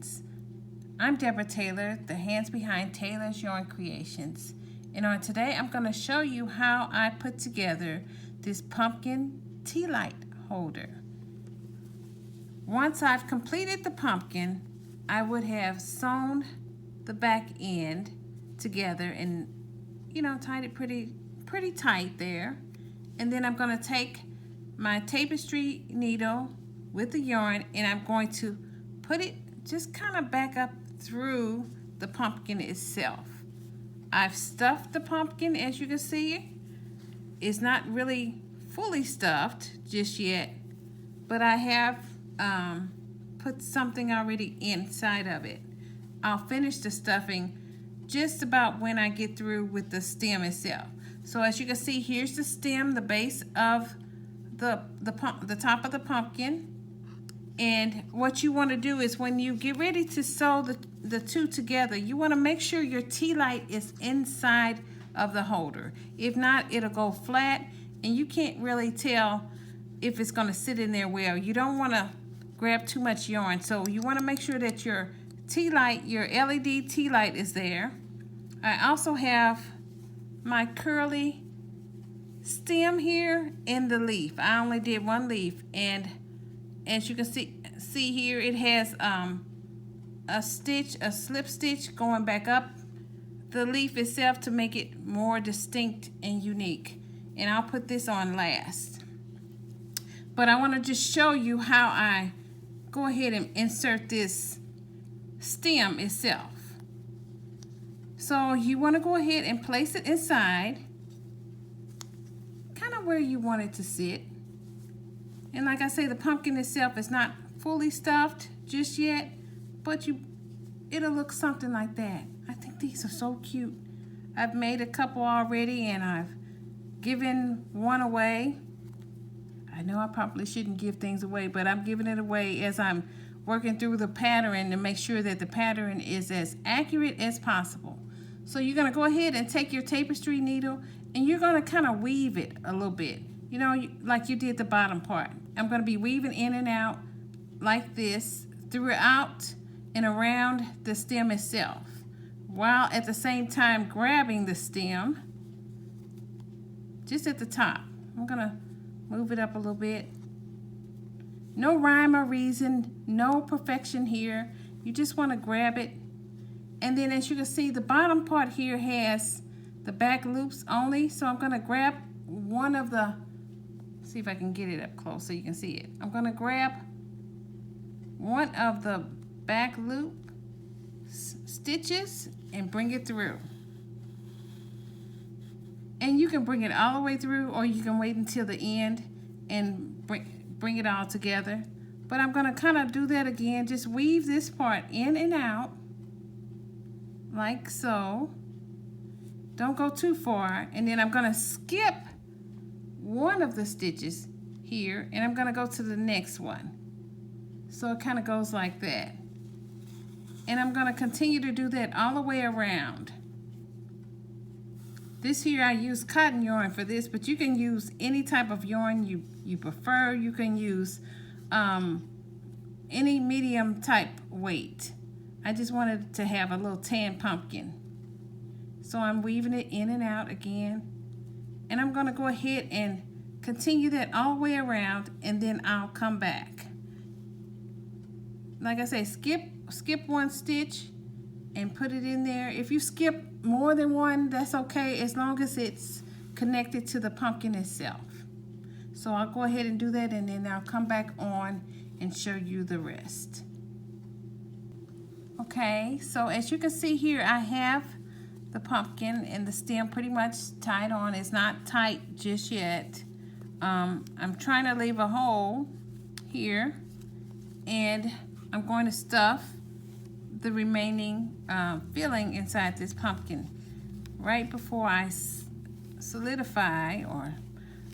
Creations. I'm Deborah Taylor, the hands behind Taylor's Yarn Creations. And on today, I'm going to show you how I put together this pumpkin tea light holder. Once I've completed the pumpkin, I would have sewn the back end together and, tied it pretty tight there. And then I'm going to take my tapestry needle with the yarn and I'm going to put it just kind of back up through the pumpkin itself. I've stuffed the pumpkin, as you can see. It's not really fully stuffed just yet, but I have put something already inside of it. I'll finish the stuffing just about when I get through with the stem itself. So as you can see, here's the stem, the base of the top of the pumpkin. And what you want to do is when you get ready to sew the two together, you want to make sure your tea light is inside of the holder. If not, it'll go flat and you can't really tell if it's going to sit in there well. You don't want to grab too much yarn, so you want to make sure that your tea light, your LED tea light is there. I also have my curly stem here in the leaf. I only did one leaf, and as you can see here, it has a slip stitch going back up the leaf itself to make it more distinct and unique. And I'll put this on last. But I want to just show you how I go ahead and insert this stem itself. So you want to go ahead and place it inside, kind of where you want it to sit. And like I say, the pumpkin itself is not fully stuffed just yet, but it'll look something like that. I think these are so cute. I've made a couple already and I've given one away. I know I probably shouldn't give things away, but I'm giving it away as I'm working through the pattern to make sure that the pattern is as accurate as possible. So you're going to go ahead and take your tapestry needle and you're going to kind of weave it a little bit. Like you did the bottom part. I'm going to be weaving in and out like this throughout and around the stem itself, while at the same time grabbing the stem just at the top. I'm going to move it up a little bit. No rhyme or reason, no perfection here. You just want to grab it. And then as you can see, the bottom part here has the back loops only. So I'm going to grab one of the, see if I can get it up close so you can see it. I'm going to grab one of the back loop stitches and bring it through. And you can bring it all the way through, or you can wait until the end and bring it all together. But I'm going to kind of do that again. Just weave this part in and out like so. Don't go too far. And then I'm going to skip one of the stitches here and I'm going to go to the next one. So it kind of goes like that. And I'm going to continue to do that all the way around. This here, I use cotton yarn for this, but you can use any type of yarn you prefer. You can use any medium type weight. I just wanted to have a little tan pumpkin. So I'm weaving it in and out again. And I'm going to go ahead and continue that all the way around, and then I'll come back. Like I say, skip one stitch and put it in there. If you skip more than one, that's okay, as long as it's connected to the pumpkin itself. So I'll go ahead and do that, and then I'll come back on and show you the rest. Okay, so as you can see here, I have the pumpkin and the stem pretty much tied on. It's not tight just yet. I'm trying to leave a hole here, and I'm going to stuff the remaining filling inside this pumpkin right before I solidify, or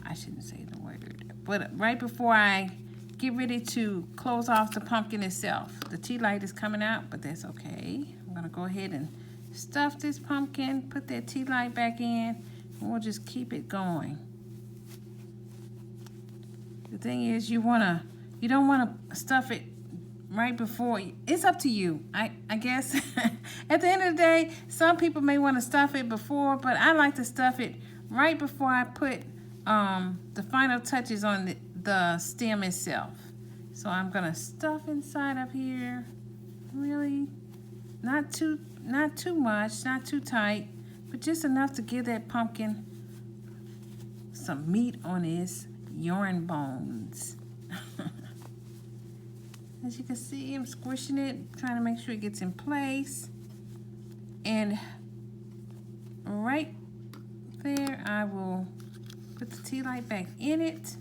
I shouldn't say the word, but right before I get ready to close off the pumpkin itself. The tea light is coming out, but that's okay. I'm going to go ahead and stuff this pumpkin, put that tea light back in, and we'll just keep it going. The thing is, you don't want to stuff it right before. It's up to you. I guess at the end of the day, some people may want to stuff it before, but I like to stuff it right before I put the final touches on the stem itself. So I'm gonna stuff inside of here, really not too much, not too tight, but just enough to give that pumpkin some meat on his yarn bones. As you can see, I'm squishing it, trying to make sure it gets in place. And right there, I will put the tea light back in it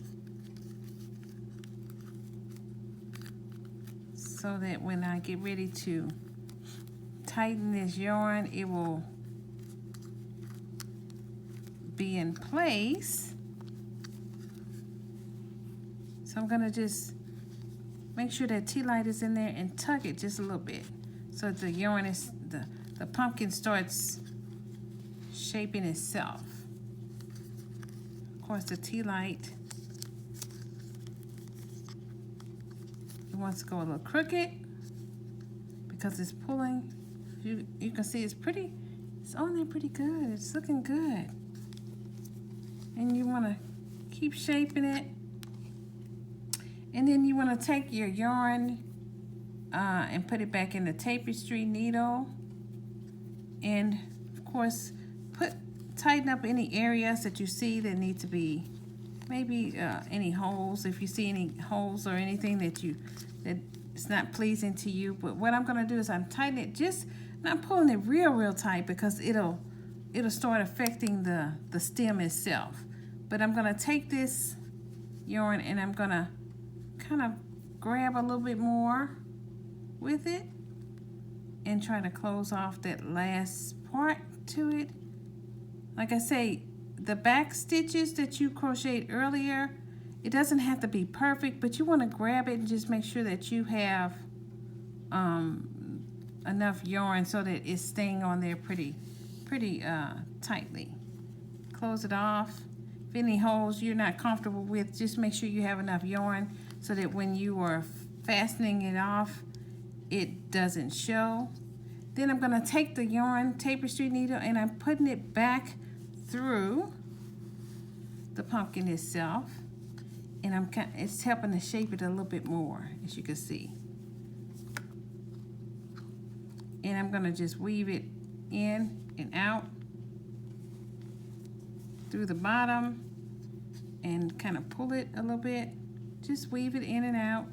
so that when I get ready to tighten this yarn, it will be in place. So I'm gonna just make sure that tea light is in there and tug it just a little bit so the yarn is, the pumpkin starts shaping itself. Of course, the tea light, it wants to go a little crooked because it's pulling. You can see it's on there pretty good. It's looking good. And you want to keep shaping it. And then you want to take your yarn and put it back in the tapestry needle. And of course, tighten up any areas that you see that need to be, maybe any holes, if you see any holes or anything that it's not pleasing to you. But what I'm going to do is I'm tightening it, just not pulling it real tight because it'll start affecting the stem itself. But I'm going to take this yarn and I'm going to kind of grab a little bit more with it and try to close off that last part to it. Like I say, the back stitches that you crocheted earlier, it doesn't have to be perfect, but you want to grab it and just make sure that you have enough yarn so that it's staying on there pretty tightly. Close it off. If any holes you're not comfortable with, just make sure you have enough yarn so that when you are fastening it off, it doesn't show. Then I'm going to take the yarn tapestry needle and I'm putting it back through the pumpkin itself, and it's helping to shape it a little bit more, as you can see. And I'm going to just weave it in and out through the bottom and kind of pull it a little bit. Just weave it in and out.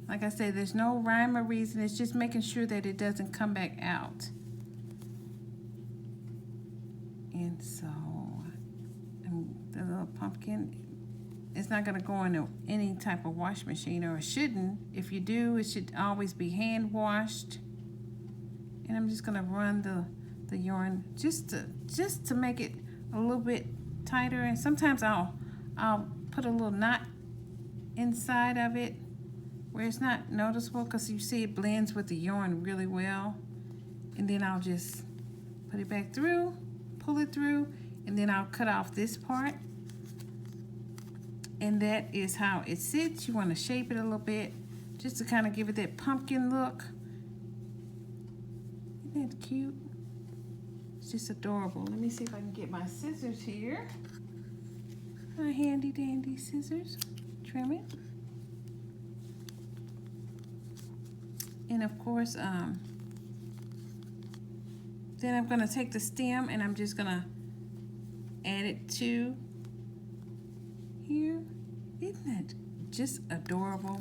Like I said, there's no rhyme or reason. It's just making sure that it doesn't come back out. And so the little pumpkin, it's not going to go into any type of wash machine, or it shouldn't. If you do, it should always be hand washed. And I'm just going to run the yarn just to make it a little bit tighter. And sometimes I'll put a little knot inside of it where it's not noticeable, because you see it blends with the yarn really well. And then I'll just put it back through, pull it through, and then I'll cut off this part. And that is how it sits. You want to shape it a little bit just to kind of give it that pumpkin look. Isn't that cute? It's just adorable. Let me see if I can get my scissors here. My handy dandy scissors. Trim it. And of course, then I'm going to take the stem and I'm just going to add it to here. Isn't that just adorable?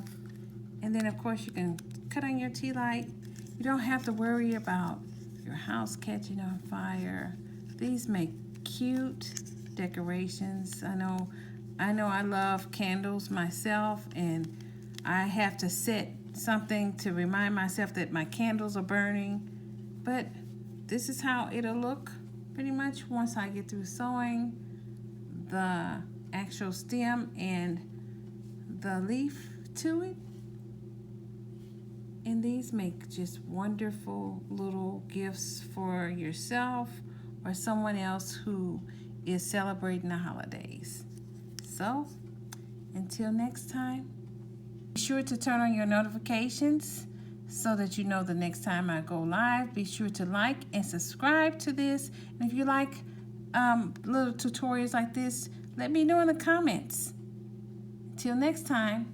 And then of course you can cut on your tea light. You don't have to worry about your house catching on fire. These make cute decorations. I know I love candles myself, and I have to set something to remind myself that my candles are burning. But this is how it'll look pretty much once I get through sewing the actual stem and the leaf to it. And these make just wonderful little gifts for yourself or someone else who is celebrating the holidays. So until next time, Be sure to turn on your notifications so that you know the next time I go live. Be sure to like and subscribe to this. And if you like little tutorials like this, let me know in the comments. Till next time.